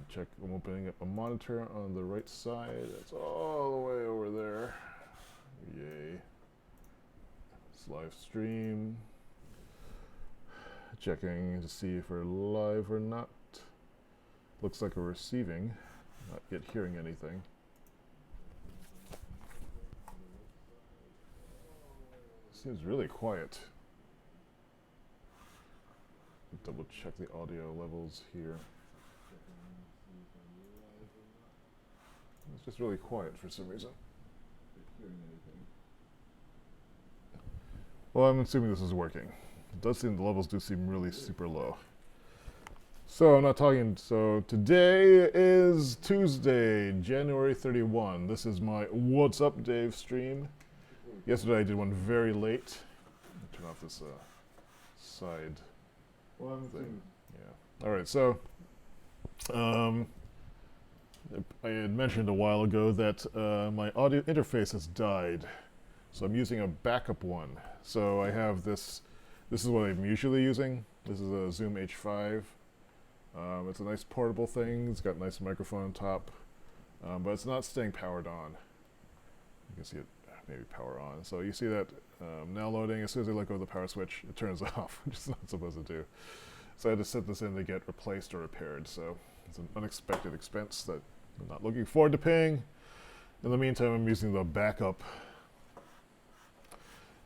check. I'm opening up a monitor on the right side. It's all the way over there. Yay. It's live stream. Checking to see if we're live or not. Looks like we're receiving, not yet hearing anything. Seems really quiet. Double check the audio levels here. It's just really quiet for some reason. Well, I'm assuming this is working. It does seem the levels do seem really super low. So I'm not talking. So today is Tuesday, January 31. This is my What's Up Dave stream. Yesterday I did one very late. Turn off this side thing. Yeah. All right. So I had mentioned a while ago that my audio interface has died, so I'm using a backup one. So I have this. This is what I'm usually using. This is a Zoom H5. It's a nice portable thing. It's got a nice microphone on top, but it's not staying powered on. You can see it maybe power on. So you see that now loading. As soon as I let go of the power switch, it turns off, which it's not supposed to do. So I had to set this in to get replaced or repaired. So it's an unexpected expense that I'm not looking forward to paying. In the meantime, I'm using the backup,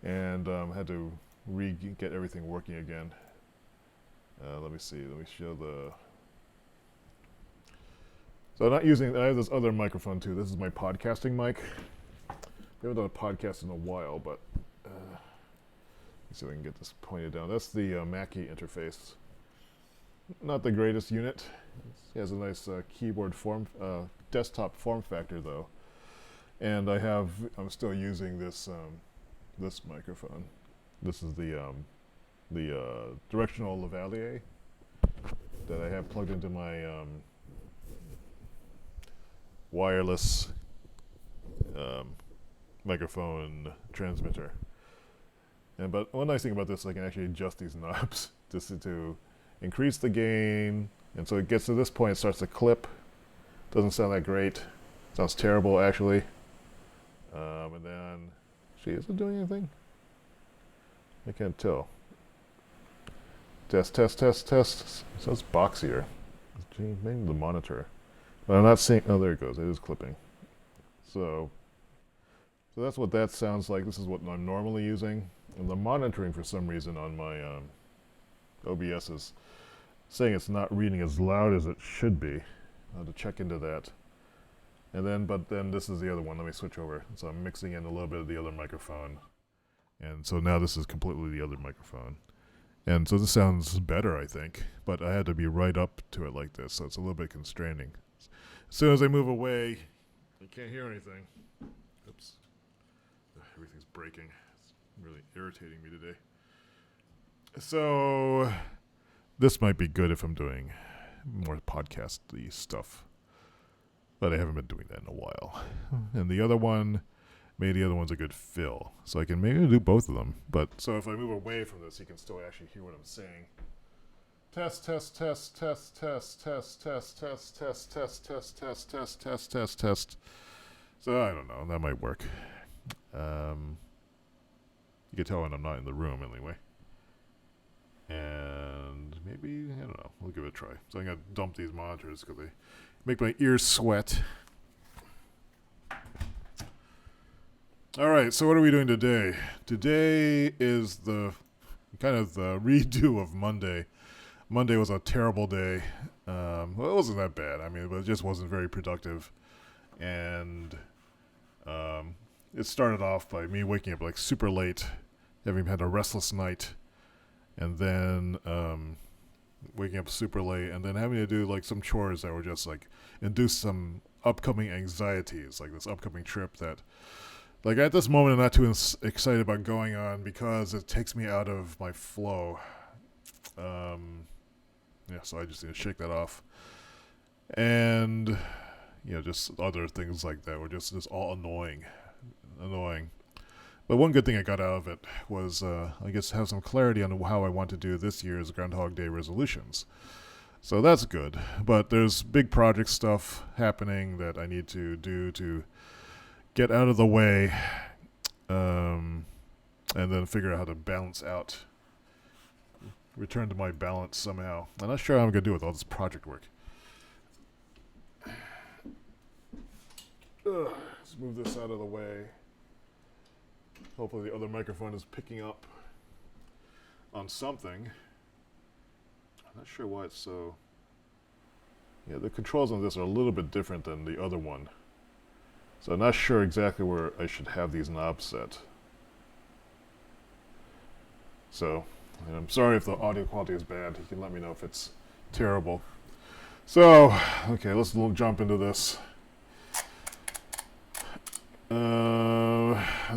and had to get everything working again. Let me see. Let me show the. So I'm not using. I have this other microphone too. This is my podcasting mic. We haven't done a podcast in a while, but let's see if I can get this pointed down. That's the Mackie interface. Not the greatest unit. It has a nice keyboard desktop form factor though. And I'm still using this this microphone. This is the directional lavalier that I have plugged into my wireless microphone transmitter. But one nice thing about this, I can actually adjust these knobs just to increase the gain, and so it gets to this point, it starts to clip. Doesn't sound that great. Sounds terrible actually. And then, is it doing anything? I can't tell. Test. So it's boxier. Gee, maybe the monitor. But I'm not seeing. Oh, there it goes. It is clipping. So that's what that sounds like. This is what I'm normally using. And the monitoring, for some reason, on my OBS is saying it's not reading as loud as it should be. I have to check into that. But then this is the other one. Let me switch over. So I'm mixing in a little bit of the other microphone. And so now this is completely the other microphone. And so this sounds better, I think. But I had to be right up to it like this, so it's a little bit constraining. As soon as I move away, I can't hear anything. Oops. Everything's breaking. It's really irritating me today. So this might be good if I'm doing more podcast-y stuff. But I haven't been doing that in a while. And the other one, maybe the other one's a good fill. So I can maybe do both of them. But so if I move away from this, you can still actually hear what I'm saying. Test. So I don't know. That might work. You can tell when I'm not in the room anyway. And maybe, I don't know. We'll give it a try. So I'm going to dump these monitors because they make my ears sweat. All right, so what are we doing today? Today is the kind of the redo of Monday. Monday was a terrible day. Well, it wasn't that bad. I mean, but it just wasn't very productive. And it started off by me waking up like super late, having had a restless night, and then waking up super late, and then having to do like some chores that were just like induce some upcoming anxieties, like this upcoming trip that, like at this moment, I'm not too excited about going on because it takes me out of my flow. So I just need to shake that off. And, just other things like that were just all annoying. But one good thing I got out of it was, I guess, have some clarity on how I want to do this year's Groundhog Day resolutions. So that's good. But there's big project stuff happening that I need to do to get out of the way, and then figure out how to balance out, return to my balance somehow. I'm not sure how I'm going to do with all this project work. Let's move this out of the way. Hopefully the other microphone is picking up on something. I'm not sure why it's so... Yeah, the controls on this are a little bit different than the other one. So I'm not sure exactly where I should have these knobs set. So, and I'm sorry if the audio quality is bad. You can let me know if it's terrible. So, okay, let's jump into this.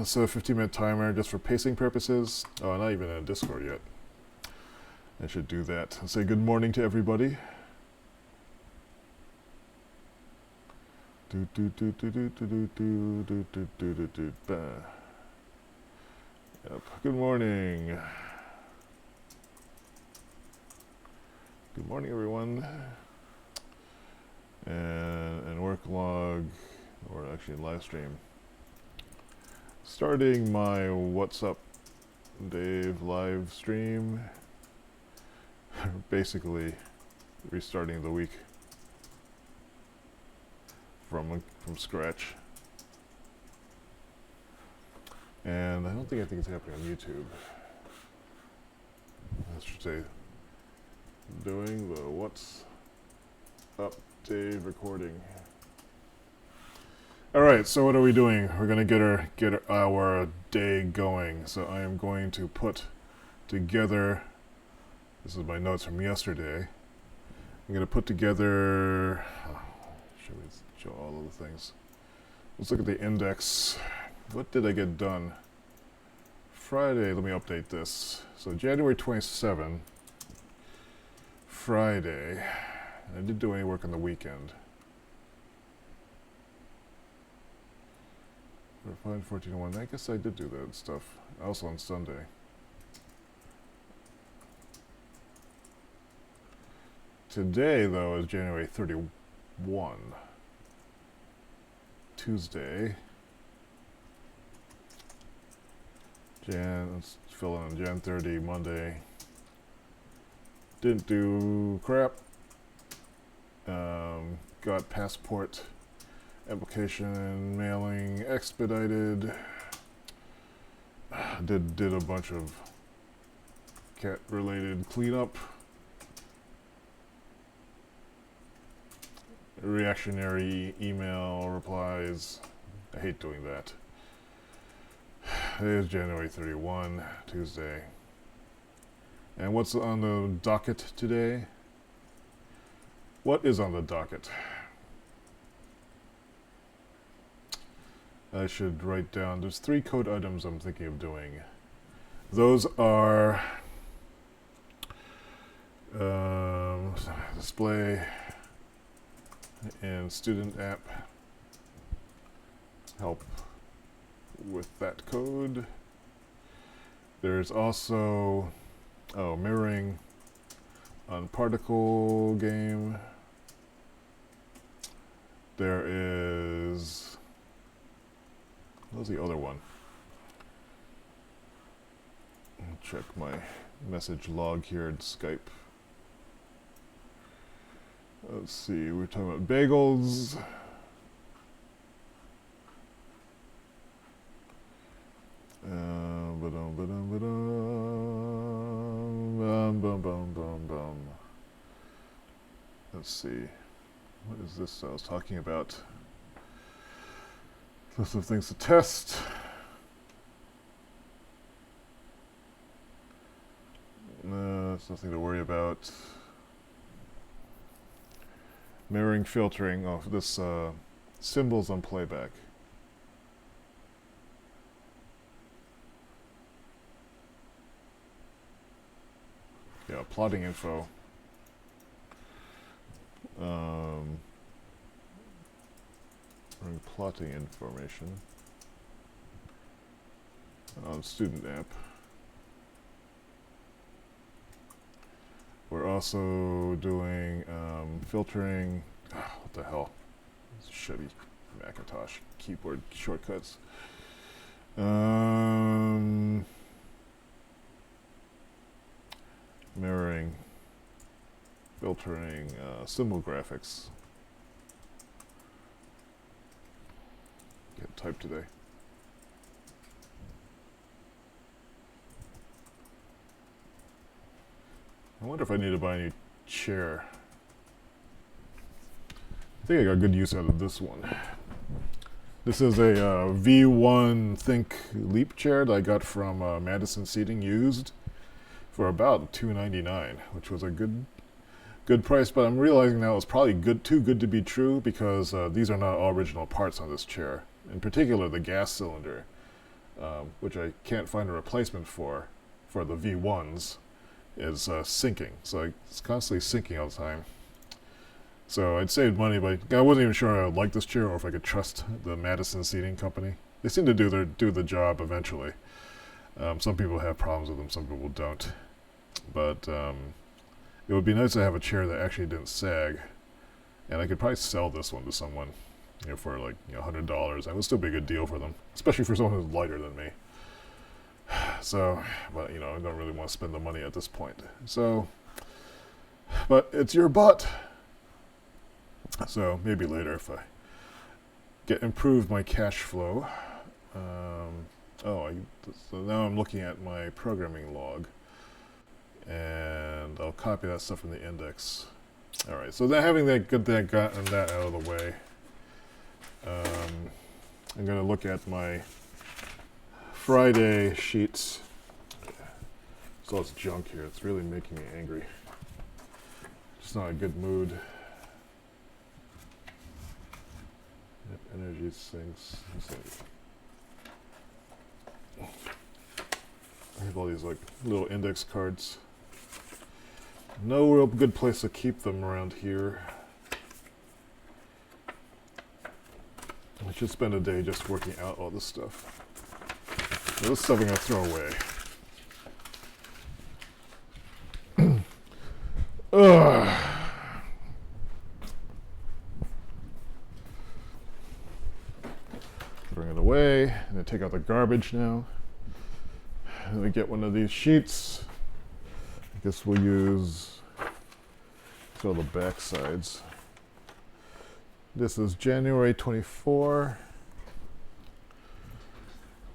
So a 15-minute timer just for pacing purposes. Oh, not even in Discord yet. I should do that. I'll say good morning to everybody. Yep. Good morning. Good morning, everyone. And work log, or actually live stream. Starting my What's Up Dave live stream. Basically restarting the week from scratch. And I don't think anything's happening on YouTube. I should say doing the What's Up Dave recording. Alright, so what are we doing? We're gonna get our day going. So I am going to put together, this is my notes from yesterday. I'm gonna put together, should we show all of the things? Let's look at the index. What did I get done? Friday, let me update this. So January 27, Friday. I didn't do any work on the weekend. 14:01. I guess I did do that stuff. Also on Sunday. Today, though, is January 31. Tuesday. Let's fill in Jan 30, Monday. Didn't do crap. Got passport application mailing expedited. Did a bunch of cat related cleanup. Reactionary email replies. I hate doing that. It is January 31, Tuesday. And what's on the docket today? What is on the docket? I should write down, there's 3 code items I'm thinking of doing. Those are display and student app. Help with that code. There's also mirroring on particle game. There is, what was the other one? I'll check my message log here in Skype. Let's see, we're talking about bagels. Let's see. What is this I was talking about? List of things to test. It's nothing to worry about. Mirroring filtering. Oh, this symbols on playback. Yeah, plotting info. Plotting information on student app. We're also doing filtering. What the hell? It's shitty Macintosh keyboard shortcuts. Mirroring, filtering, symbol graphics. Can't type today. I wonder if I need to buy a new chair. I think I got good use out of this one. This is a V1 Think Leap chair that I got from Madison Seating used for about $2.99, which was a good price. But I'm realizing now it's probably too good to be true, because these are not all original parts on this chair. In particular, the gas cylinder, which I can't find a replacement for the V1s, is sinking. So it's constantly sinking all the time. So I'd saved money, but I wasn't even sure I would like this chair or if I could trust the Madison Seating Company. They seem to do the job eventually. Some people have problems with them, some people don't. But it would be nice to have a chair that actually didn't sag, and I could probably sell this one to someone, for like $100. That would still be a good deal for them, especially for someone who's lighter than me. So, but I don't really want to spend the money at this point. So, but it's your butt. So maybe later if I improve my cash flow. So now I'm looking at my programming log, and I'll copy that stuff from the index. All right. So then having gotten that out of the way, I'm going to look at my Friday sheets. So it's junk here. It's really making me angry. Just not a good mood. Yep, energy sinks. I have all these like little index cards. No real good place to keep them around here. I should spend a day just working out all this stuff. So this stuff I'm going to throw away. Ugh. Bring it away. I'm going to take out the garbage now. Let me get one of these sheets. I guess we'll use all the back sides. This is January 24,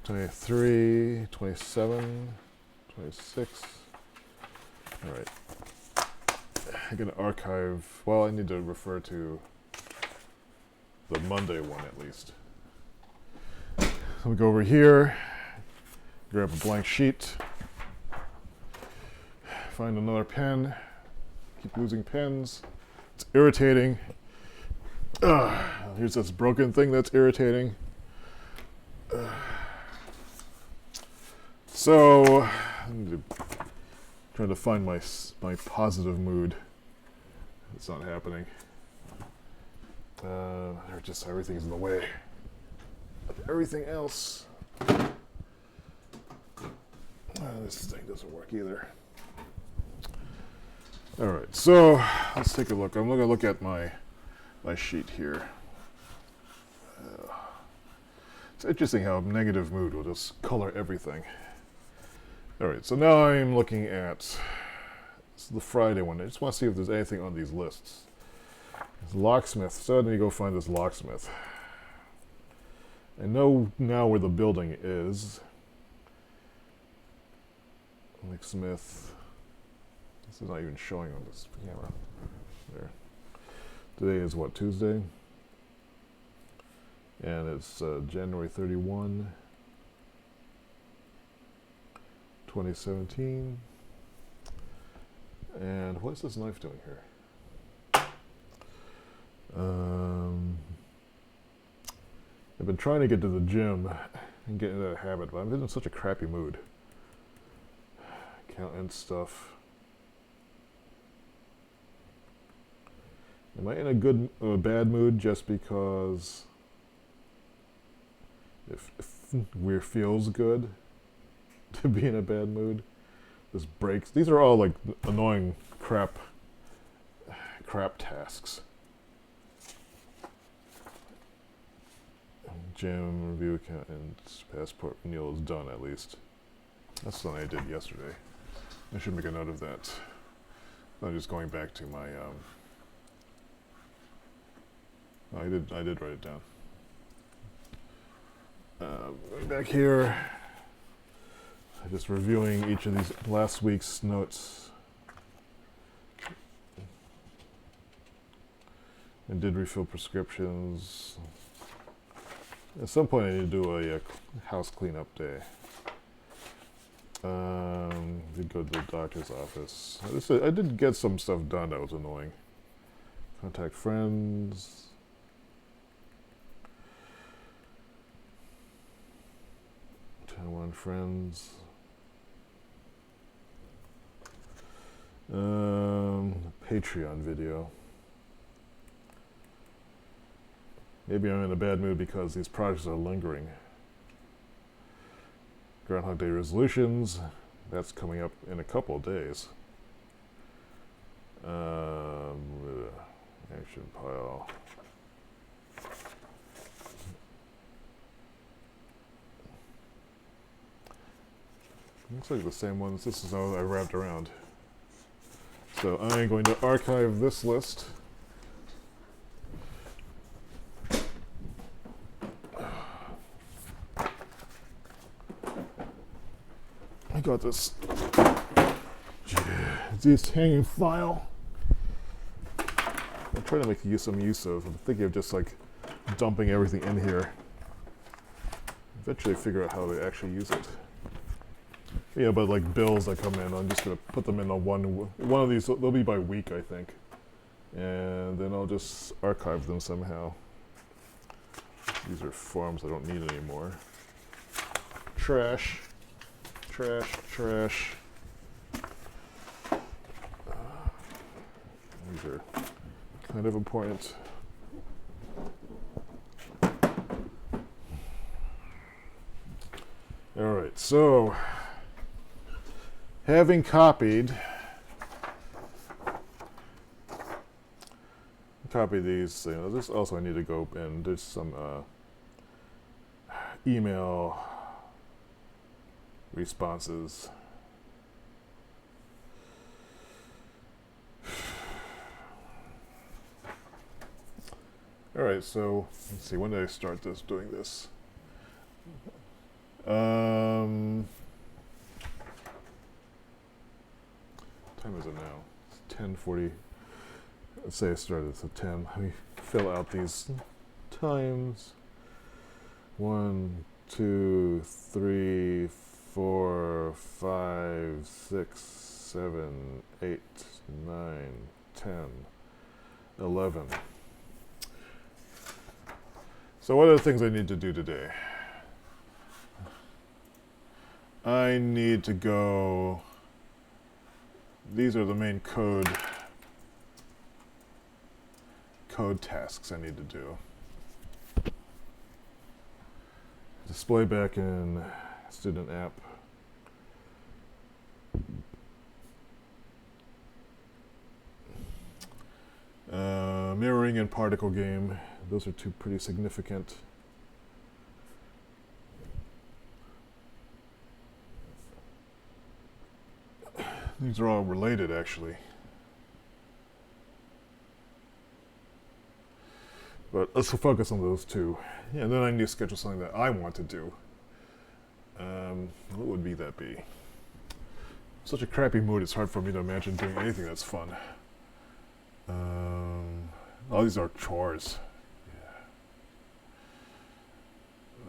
23, 27, 26. All right. I'm going to archive. Well, I need to refer to the Monday one at least. So we go over here, grab a blank sheet, find another pen, keep losing pens. It's irritating. Here's this broken thing that's irritating. So I'm trying to find my positive mood. It's not happening. Just everything's in the way of everything else. This thing doesn't work either. All right, so let's take a look. I'm going to look at my sheet here. It's interesting how negative mood will just color everything. All right, so now I'm looking at the Friday one. I just want to see if there's anything on these lists. It's locksmith. So let me go find this locksmith. I know now where the building is. Locksmith. This is not even showing on this camera. There. Today is what, Tuesday? And it's January 31, 2017. And what is this knife doing here? I've been trying to get to the gym and get into that habit, but I'm in such a crappy mood. Accountant stuff. Am I in a good or a bad mood just because if it feels good to be in a bad mood? This breaks. These are all like annoying crap crap tasks. Gym review account and passport renewal is done at least. That's something I did yesterday. I should make a note of that. I'm just going back to my I did write it down. Going back here, I'm just reviewing each of these last week's notes. I did refill prescriptions. At some point I need to do a house cleanup day. Did go to the doctor's office. I did get some stuff done that was annoying. Contact friends. Tell on friends. Patreon video. Maybe I'm in a bad mood because these projects are lingering. Groundhog Day resolutions. That's coming up in a couple of days. Action pile. Looks like the same ones. This is how I wrapped around. So I'm going to archive this list. I got this hanging file. I'm trying to make some use of. I'm thinking of just like dumping everything in here. Eventually figure out how to actually use it. Yeah, but like bills that come in, I'm just gonna put them in a one of these. They'll be by week, I think, and then I'll just archive them somehow. These are forms I don't need anymore. Trash. Trash, trash. These are kind of important. All right, so having copied these, this also I need to go and there's some email responses. All right, so let's see. When did I start doing this? What time is it now? It's 10:40. Let's say I started at 10. Let me fill out these times. 1, 2, 3, 4, 5, 6, 7, 8, 9, 10, 11. So what are the things I need to do today? I need to go, these are the main code tasks I need to do. Display back in student app. Mirroring and particle game. Those are two pretty significant. These are all related, actually. But let's focus on those two. Yeah, and then I need to schedule something that I want to do. What would that be? Such a crappy mood, it's hard for me to imagine doing anything that's fun. All these are chores.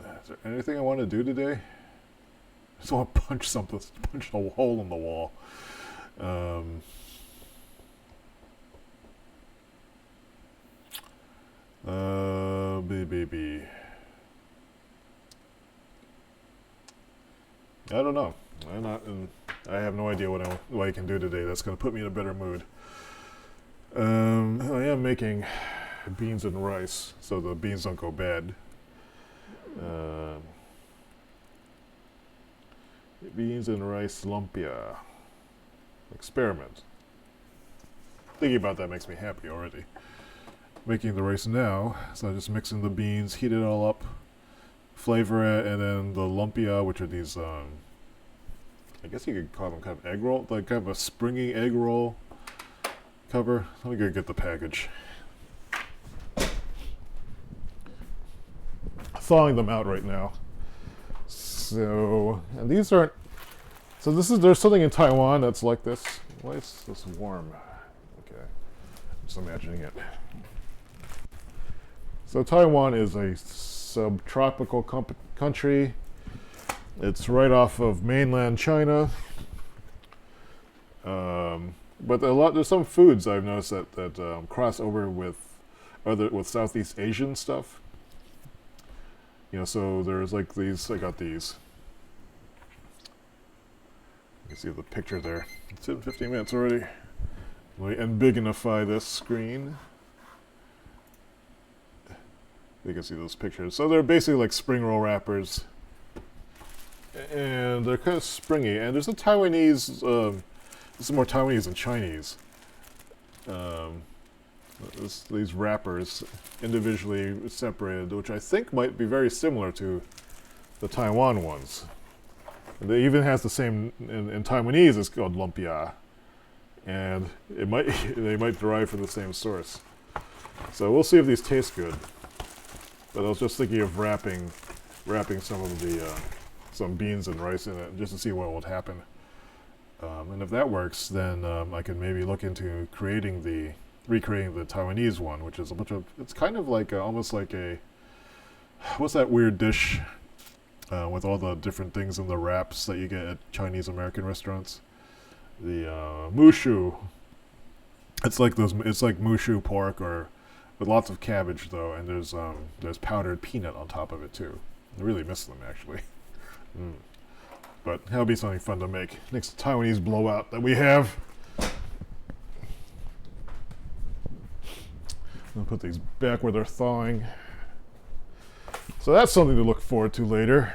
Yeah. Is there anything I want to do today? I just want to punch something, punch a hole in the wall. I don't know. I have no idea what I can do today that's going to put me in a better mood. I am making beans and rice, so the beans don't go bad. Beans and rice lumpia. Experiment. thinking about that makes me happy already. Making the rice now, so I'm just mixing the beans, heat it all up, flavor it, and then the lumpia, which are these, I guess you could call them kind of egg roll, like kind of a springy egg roll cover. Let me go get the package. Thawing them out right now. So, and these aren't, so this is, there's something in Taiwan that's like this. Why is this warm? Okay, I'm just imagining it. So Taiwan is a subtropical country. It's right off of mainland China. But there's some foods I've noticed that cross over with Southeast Asian stuff. You know, so there's like these. I got these. You can see the picture there. It's in 15 minutes already. Let me ambignify this screen. You can see those pictures. So they're basically like spring roll wrappers. And they're kind of springy. And there's a Taiwanese, this is more Taiwanese than Chinese. These wrappers, individually separated, which I think might be very similar to the Taiwan ones. And they even has the same, in Taiwanese it's called lumpia. And they might derive from the same source. So we'll see if these taste good. But I was just thinking of wrapping some of the some beans and rice in it just to see what would happen. And if that works, then I could maybe look into recreating the Taiwanese one, which is a bunch of, it's kind of like almost like a, what's that weird dish with all the different things in the wraps that you get at Chinese American restaurants? The mushu. It's like mushu pork or with lots of cabbage though, and there's powdered peanut on top of it too. I really miss them actually. But that'll be something fun to make. Next Taiwanese blowout that we have. I'll put these back where they're thawing. So that's something to look forward to later.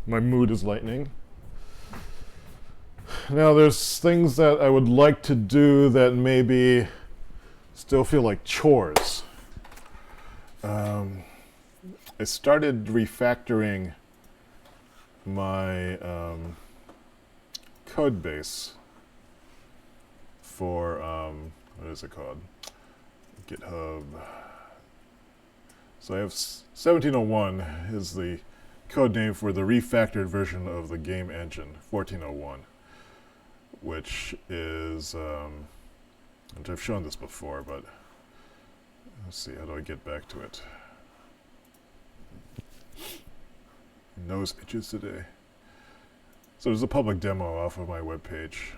My mood is lightening. Now there's things that I would like to do that maybe still feel like chores. I started refactoring my code base for, what is it called? GitHub. So I have 1701 is the code name for the refactored version of the game engine, 1401, which is, which I've shown this before, but let's see, how do I get back to it? Nose itches today. So there's a public demo off of my webpage.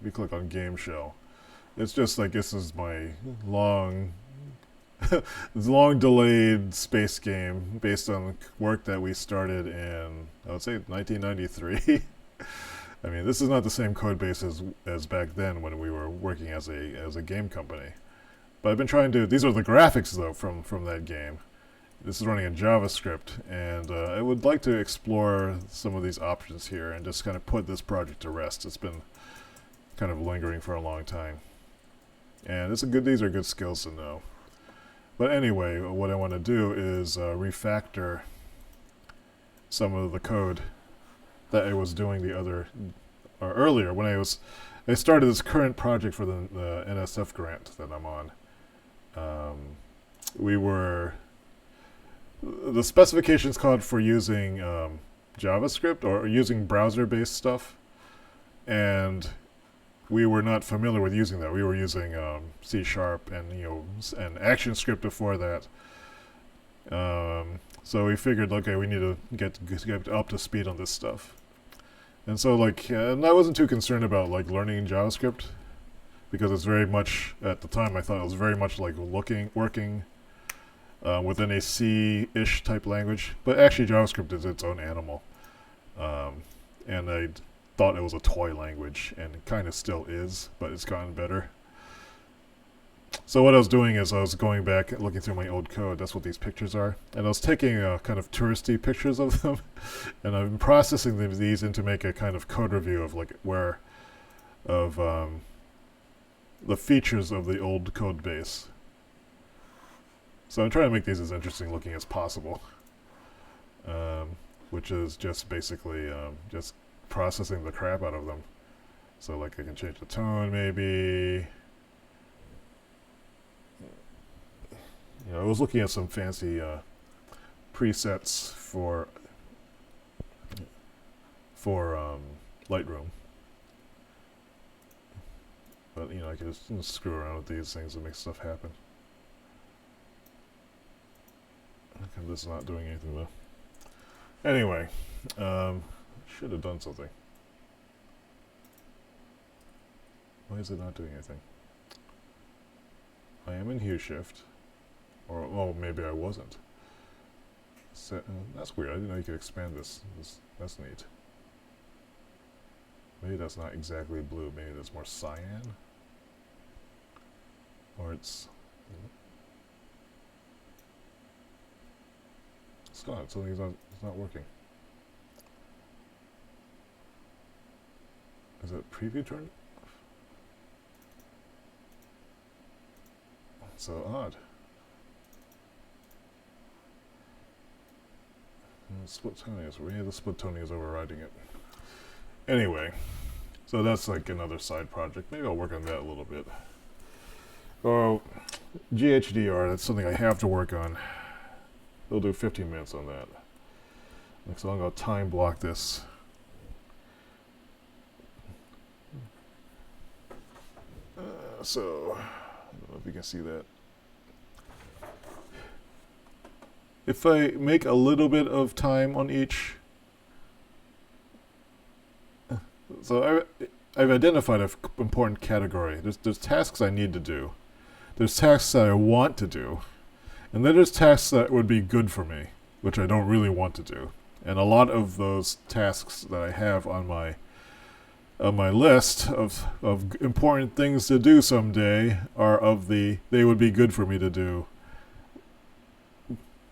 If you click on Game Shell, it's just like this is my long delayed space game based on work that we started in, I would say, 1993. I mean, this is not the same code base as back then when we were working as a game company. But I've been trying to, these are the graphics though from that game. This is running in JavaScript, and I would like to explore some of these options here and just kind of put this project to rest. It's been kind of lingering for a long time. And these are good skills to know. But anyway, what I want to do is refactor some of the code that I was doing earlier when I started this current project for the NSF grant that I'm on. The specifications called for using JavaScript or using browser-based stuff, and we were not familiar with using that. We were using C# and and ActionScript before that. So we figured, okay, we need to get up to speed on this stuff. And so and I wasn't too concerned about learning JavaScript, because it's very much, at the time I thought it was very much like working within a C-ish type language. But actually JavaScript is its own animal. And I thought it was a toy language, and it kind of still is, but it's gotten better. So what I was doing is I was going back and looking through my old code. That's what these pictures are. And I was taking kind of touristy pictures of them, and I've been processing these into make a kind of code review of the features of the old code base. So I'm trying to make these as interesting looking as possible, which is just basically just processing the crap out of them. So like I can change the tone maybe. You know, I was looking at some fancy presets for Lightroom. But you know, I can just screw around with these things and make stuff happen. Okay, this is not doing anything though. Anyway, should have done something. Why is it not doing anything? I am in hue shift. Or, oh, maybe I wasn't. That's weird. I didn't know you could expand this. That's neat. Maybe that's not exactly blue. Maybe that's more cyan. Or it's gone. Something's not. It's not working. Is it preview turned? So odd. Splitonius. We have the Splitonius overriding it. Anyway, so that's like another side project. Maybe I'll work on that a little bit. Oh, GHDR, that's something I have to work on. We'll do 15 minutes on that. So I'm going to time block this. So, I don't know if you can see that. If I make a little bit of time on each, so I've identified an important category. There's tasks I need to do. There's tasks that I want to do. And then there's tasks that would be good for me, which I don't really want to do. And a lot of those tasks that I have on my list of important things to do someday are they would be good for me to do,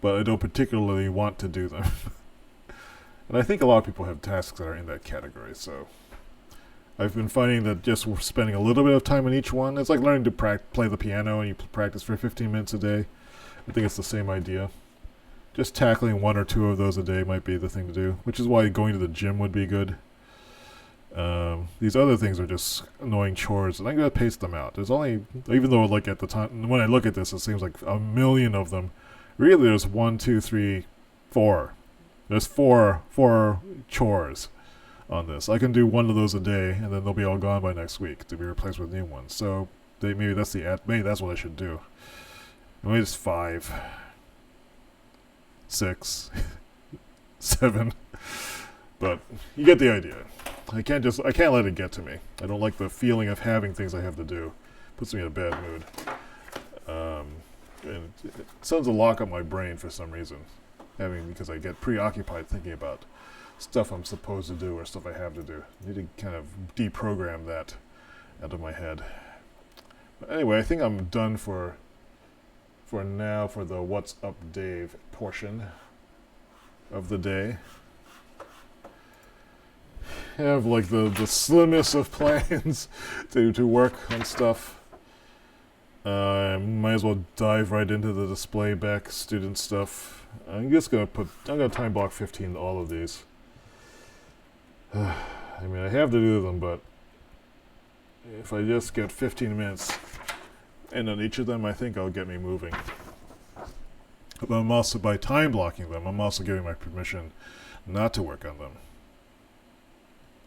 but I don't particularly want to do them. And I think a lot of people have tasks that are in that category, so I've been finding that just spending a little bit of time on each one, it's like learning to play the piano and you practice for 15 minutes a day. I think it's the same idea. Just tackling one or two of those a day might be the thing to do, which is why going to the gym would be good. These other things are just annoying chores, and I'm going to pace them out. There's only, even though like at the time, when I look at this, it seems like a million of them. Really, there's 1, 2, 3, 4. There's four chores on this. I can do one of those a day, and then they'll be all gone by next week to be replaced with new ones. So maybe that's maybe that's what I should do. Maybe it's 5, 6, 7. But you get the idea. I can't let it get to me. I don't like the feeling of having things I have to do. Puts me in a bad mood. And it sends a lock on my brain for some reason. Because I get preoccupied thinking about stuff I'm supposed to do or stuff I have to do. I need to kind of deprogram that out of my head. But anyway, I think I'm done for now for the What's Up Dave portion of the day. I have like the slimmest of plans to work on stuff. I might as well dive right into the display back student stuff. I'm gonna time block 15 all of these. I mean, I have to do them, but if I just get 15 minutes in on each of them, I think I'll get me moving. But I'm also, by time blocking them, I'm also giving my permission not to work on them.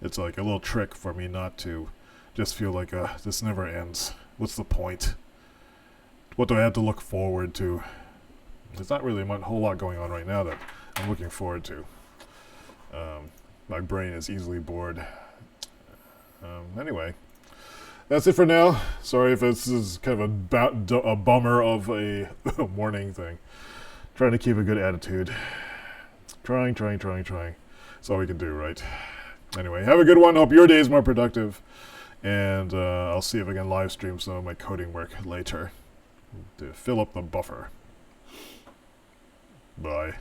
It's like a little trick for me not to just feel like, this never ends. What's the point? What do I have to look forward to? There's not really a whole lot going on right now that I'm looking forward to. My brain is easily bored. Anyway, that's it for now. Sorry if this is kind of a bummer of a morning thing. Trying to keep a good attitude. Trying. That's all we can do, right? Anyway, have a good one. Hope your day is more productive. And I'll see if I can live stream some of my coding work later to fill up the buffer. Bye.